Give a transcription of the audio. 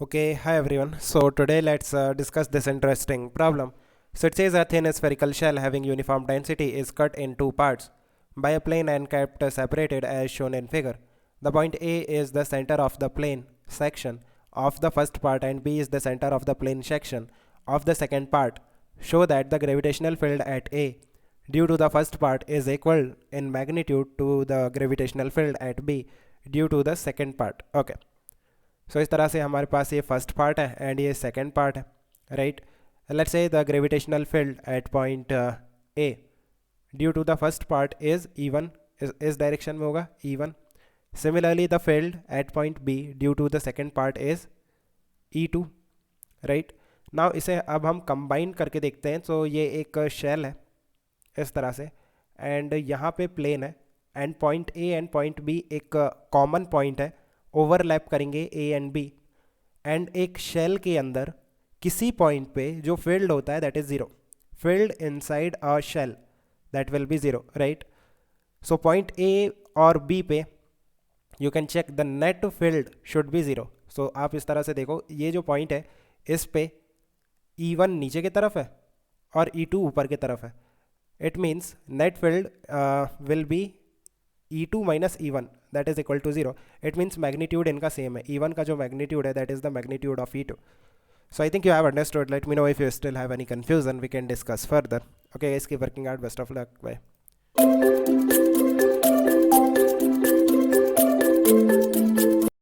Okay, hi everyone. So today let's discuss this interesting problem. So it says a thin spherical shell having uniform density is cut in two parts by a plane and kept separated as shown in figure. The point A is the center of the plane section of the first part and B is the center of the plane section of the second part. Show that the gravitational field at A due to the first part is equal in magnitude to the gravitational field at B due to the second part. Okay. सो इस तरह से हमारे पास ये first part है and ये second part है right. Let's say the gravitational field at point A due to the first part is E1 इस डायरेक्शन में होगा E1. Similarly the field at point B due to the second part is E2 right. Now इसे अब हम combine करके देखते हैं. तो ये एक शेल है इस तरह से एंड यहाँ पे प्लेन है and point A and point B एक कॉमन पॉइंट है, ओवरलैप करेंगे ए एंड बी एंड एक शेल के अंदर किसी पॉइंट पे जो फील्ड होता है that is zero. Field inside a shell that will be zero right. So point A और बी पे you can check the net field should be zero. So आप इस तरह से देखो, ये जो पॉइंट है इस पे E1 नीचे की तरफ है और E2 ऊपर की तरफ है. It means net field will be E2 minus E1 that is equal to zero. It means magnitude इनका सेम है. E1 का जो मैग्नीट्यूड है that is the magnitude of E2. So I think you have understood. Let me know if you still have any confusion. We can discuss further. Okay guys, keep working out. Best of luck. Bye.